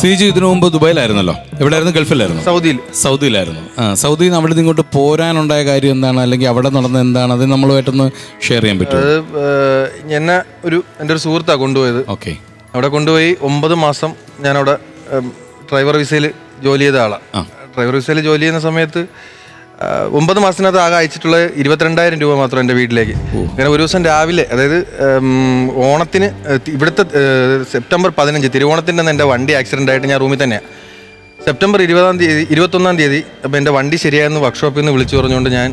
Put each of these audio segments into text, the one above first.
ശ്രീജു ഇതിനു മുമ്പ് ദുബായിലായിരുന്നല്ലോ. എവിടെയായിരുന്നു? ഗൾഫിലായിരുന്നു. സൗദിയിലായിരുന്നു. സൗദിയിൽ നിന്ന് അവിടെ ഇങ്ങോട്ട് പോരാനുണ്ടായ കാര്യം എന്താണ്, അല്ലെങ്കിൽ അവിടെ നടന്ന എന്താണ്, അത് നമ്മളുമായിട്ടൊന്ന് ഷെയർ ചെയ്യാൻ പറ്റുമോ? എന്നെ എൻ്റെ ഒരു സുഹൃത്താണ് കൊണ്ടുപോയത്. ഓക്കെ. അവിടെ കൊണ്ടുപോയി 9 മാസം ഞാനവിടെ ഡ്രൈവർ വിസയിൽ ജോലി ചെയ്ത ആളാണ്. ഡ്രൈവർ വിസയിൽ ജോലി ചെയ്യുന്ന സമയത്ത് 9 മാസത്തിനകത്ത് ആകെ അയച്ചിട്ടുള്ള 22,000 രൂപ മാത്രം എൻ്റെ വീട്ടിലേക്ക്. അങ്ങനെ ഒരു ദിവസം രാവിലെ, അതായത് ഓണത്തിന് ഇവിടുത്തെ സെപ്റ്റംബർ 15 തിരുവോണത്തിൻ്റെ എൻ്റെ വണ്ടി ആക്സിഡൻ്റ് ആയിട്ട് ഞാൻ റൂമിൽ തന്നെയാണ്. സെപ്റ്റംബർ 21 തീയതി അപ്പോൾ എൻ്റെ വണ്ടി ശരിയായെന്ന് വർക്ക്ഷോപ്പിൽ നിന്ന് വിളിച്ചു പറഞ്ഞുകൊണ്ട് ഞാൻ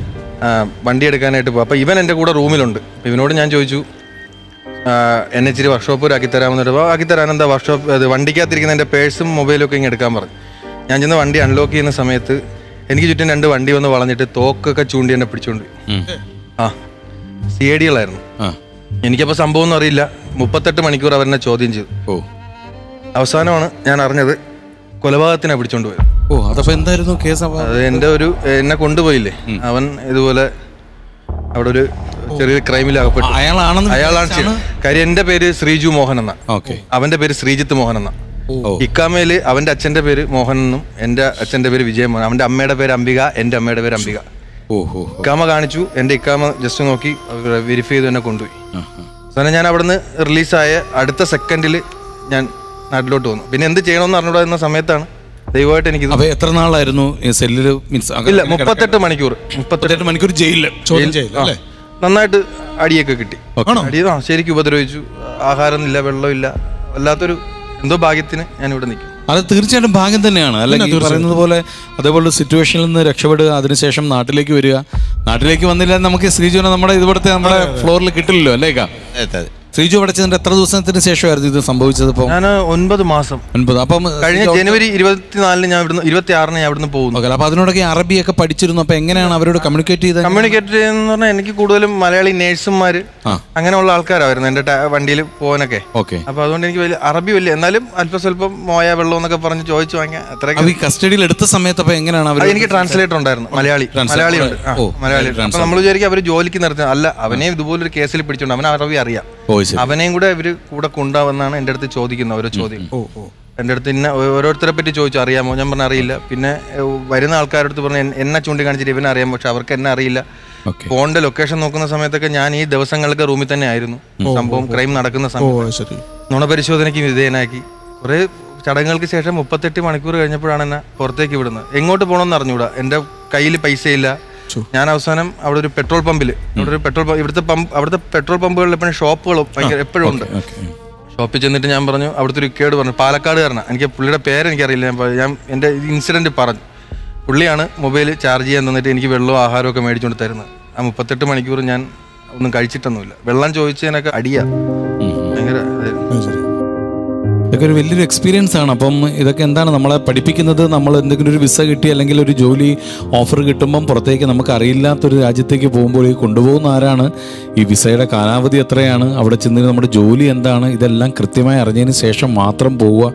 വണ്ടി എടുക്കാനായിട്ട് പോകും. അപ്പോൾ ഇവൻ എൻ്റെ കൂടെ റൂമിലുണ്ട്. അപ്പോൾ ഇവനോട് ഞാൻ ചോദിച്ചു, എന്നെ ഇച്ചിരി വർക്ക്ഷോപ്പ് ഒരു ആക്കിത്തരാമെന്ന് പറയുമ്പോൾ ആക്കിത്തരാൻ എന്താ വർക്ക്ഷോപ്പ് അത് വണ്ടിക്കകത്തിരിക്കുന്ന എൻ്റെ പേഴ്സും മൊബൈലും ഒക്കെ ഇങ്ങനെ എടുക്കാൻ പറഞ്ഞു. ഞാൻ ചെന്ന് വണ്ടി അൺലോക്ക് ചെയ്യുന്ന സമയത്ത് എനിക്ക് ചുറ്റും 2 വണ്ടി വന്ന് വളഞ്ഞിട്ട് തോക്കൊക്കെ ചൂണ്ടി എന്നെ പിടിച്ചോണ്ട് CID-കളായിരുന്നു. എനിക്കപ്പോൾ സംഭവം ഒന്നും അറിയില്ല. 38 മണിക്കൂർ അവരെന്നെ ചോദ്യം ചെയ്തു. അവസാനമാണ് ഞാൻ അറിഞ്ഞത് കൊലപാതകത്തിനെ പിടിച്ചോണ്ട് പോയത്. അതപ്പോ എന്തായിരുന്നു കേസ്? അത് എന്നെ കൊണ്ടുപോയില്ലേ, അവൻ ഇതുപോലെ അവിടെ ഒരു ചെറിയ ക്രൈമിൽ അകപ്പെട്ടു. അയാളാണ് കാര്യം. എൻ്റെ പേര് ശ്രീജു മോഹൻ എന്ന, അവന്റെ പേര് ശ്രീജിത്ത് മോഹൻ എന്ന. ഇക്കാമയില് അവന്റെ അച്ഛന്റെ പേര് മോഹൻ എന്നും എൻ്റെ അച്ഛന്റെ പേര് വിജയമോഹൻ. അവന്റെ അമ്മയുടെ പേര് അംബിക, എൻ്റെ അമ്മയുടെ പേര് അംബിക. ഇക്കാമ കാണിച്ചു, എൻ്റെ ഇക്കാമ ജസ്റ്റ് നോക്കി വെരിഫൈ ചെയ്ത് എന്നെ കൊണ്ടുപോയി. അവസാനം ഞാൻ അവിടുന്ന് റിലീസായ അടുത്ത സെക്കൻഡിൽ ഞാൻ നാട്ടിലോട്ട് വന്നു. പിന്നെ എന്ത് ചെയ്യണമെന്ന് അറിഞ്ഞൂടാ എന്ന സമയത്താണ് ദൈവമായിട്ട് എനിക്ക്. എത്ര നാളായിരുന്നു സെല്ലില്? ഇല്ല, 38 മണിക്കൂർ. 38 മണിക്കൂർ ജയിലില്. നന്നായിട്ട് അടിയൊക്കെ കിട്ടി. ശരിക്കും ഉപദ്രവിച്ചു. ആഹാരമില്ല, വെള്ളമില്ല. വല്ലാത്തൊരു എന്തോ ഭാഗ്യത്തിന് ഞാൻ ഇവിടെ നിൽക്കും. അത് തീർച്ചയായിട്ടും ഭാഗ്യം തന്നെയാണ്. അല്ലെങ്കിൽ പറയുന്നത് പോലെ അതേപോലെ സിറ്റുവേഷനിൽ നിന്ന് രക്ഷപ്പെടുക, അതിനുശേഷം നാട്ടിലേക്ക് വരിക. നാട്ടിലേക്ക് വന്നില്ല നമുക്ക് ശ്രീജുവിനെ നമ്മുടെ നമ്മുടെ ഫ്ലോറിൽ കിട്ടില്ലല്ലോ അല്ലേക്കാ? ശ്രീജു അവിടെ ചെന്നിട്ട് എത്ര ദിവസത്തിന് ശേഷമായിരുന്നു ഇത് സംഭവിച്ചത്? ഇപ്പോൾ ഞാൻ 9 മാസം. അപ്പം കഴിഞ്ഞ ജനുവരി 24 ഞാൻ ഇവിടുന്ന് 26 ഞാൻ ഇവിടുന്ന് പോകുന്നു. അപ്പൊ അതിനോടൊക്കെ അറബിയൊക്കെ പഠിച്ചിരുന്നു. അപ്പൊ എങ്ങനെയാണ് അവരോട് കമ്മ്യൂണിക്കേറ്റ് എന്ന് പറഞ്ഞാൽ എനിക്ക് കൂടുതലും മലയാളി നേഴ്സുമാര് അങ്ങനെയുള്ള ആൾക്കാരായിരുന്നു എൻ്റെ വണ്ടിയിൽ പോകാനൊക്കെ. അപ്പൊ അതുകൊണ്ട് എനിക്ക് അറബി വലിയ, എന്നാലും അല്പം സ്വല്പം മോയ വെള്ളം എന്നൊക്കെ പറഞ്ഞ് ചോദിച്ചു വാങ്ങിയ അത്രയൊക്കെ. കസ്റ്റഡിയിൽ എടുത്ത സമയത്ത് അപ്പൊ എങ്ങനെയാണ് അവർ? എനിക്ക് ട്രാൻസ്ലേറ്റർ ഉണ്ടായിരുന്നു, മലയാളി ഉണ്ട്. അപ്പൊ നമ്മൾ വിചാരിക്കും അവര് ജോലിക്ക് നിർത്തി, അല്ല, അവനെ ഇതുപോലൊരു കേസിൽ പിടിച്ചോണ്ട് അവന് അറബി അറിയാം. അവനെയും കൂടെ ഇവര് കൂടെ കൊണ്ടുപോകുന്നാണ് എൻ്റെ അടുത്ത് ചോദിക്കുന്ന ഓരോ ചോദ്യം. എൻ്റെ അടുത്ത് ഓരോരുത്തരെ പറ്റി ചോദിച്ചു, അറിയാമോ? ഞാൻ പറഞ്ഞ അറിയില്ല. പിന്നെ വരുന്ന ആൾക്കാരുടെ അടുത്ത് പറഞ്ഞു എന്നെ ചൂണ്ടിക്കാണിച്ചിട്ട് ഇവനെ അറിയാം, പക്ഷെ അവർക്ക് എന്നെ അറിയില്ല. ഫോണിന്റെ ലൊക്കേഷൻ നോക്കുന്ന സമയത്തൊക്കെ ഞാൻ ഈ ദിവസങ്ങൾക്ക് റൂമിൽ തന്നെ ആയിരുന്നു. സംഭവം ക്രൈം നടക്കുന്ന സമയത്ത് നുണപരിശോധനയ്ക്ക് വിധേയനാക്കി. കുറെ ചടങ്ങുകൾക്ക് ശേഷം 38 മണിക്കൂർ കഴിഞ്ഞപ്പോഴാണ് എന്നെ പുറത്തേക്ക് വിടുന്നത്. എങ്ങോട്ട് പോകണമെന്ന് അറിഞ്ഞൂടാ, എൻ്റെ കയ്യിൽ പൈസയില്ല. ഞാൻ അവസാനം അവിടെ ഒരു പെട്രോൾ പമ്പിൽ, അവിടുത്തെ പെട്രോൾ പമ്പുകളിൽ എപ്പോഴും ഷോപ്പുകളും ഭയങ്കര എപ്പോഴും ഉണ്ട്. ഷോപ്പിൽ ചെന്നിട്ട് ഞാൻ പറഞ്ഞു, അവിടുത്തെ ഒരു കേട് പറഞ്ഞു, പാലക്കാടുകാരനാണ്. എനിക്ക് പുള്ളിയുടെ പേരെനിക്കറിയില്ല. ഞാൻ എൻ്റെ ഇൻസിഡൻറ്റ് പറഞ്ഞു. പുള്ളിയാണ് മൊബൈൽ ചാർജ് ചെയ്യാൻ തന്നിട്ട് എനിക്ക് വെള്ളവും ആഹാരവും ഒക്കെ മേടിച്ചുകൊണ്ട് തരുന്നത്. ആ 38 മണിക്കൂർ ഞാൻ ഒന്നും കഴിച്ചിട്ടൊന്നുമില്ല. വെള്ളം ചോദിച്ചതിനൊക്കെ അടിയാ. ഭയങ്കര ഇതൊക്കെ ഒരു വലിയൊരു എക്സ്പീരിയൻസ് ആണ്. അപ്പം ഇതൊക്കെ എന്താണ് നമ്മളെ പഠിപ്പിക്കുന്നത്? നമ്മൾ എന്തെങ്കിലും ഒരു വിസ കിട്ടി അല്ലെങ്കിൽ ഒരു ജോലി ഓഫർ കിട്ടുമ്പം പുറത്തേക്ക് നമുക്ക് അറിയില്ലാത്തൊരു രാജ്യത്തേക്ക് പോകുമ്പോൾ ഈ കൊണ്ടുപോകുന്ന ആരാണ്, ഈ വിസയുടെ കാലാവധി എത്രയാണ്, അവിടെ ചെന്ന് നമ്മുടെ ജോലി എന്താണ്, ഇതെല്ലാം കൃത്യമായി അറിഞ്ഞതിന് ശേഷം മാത്രം പോവുക.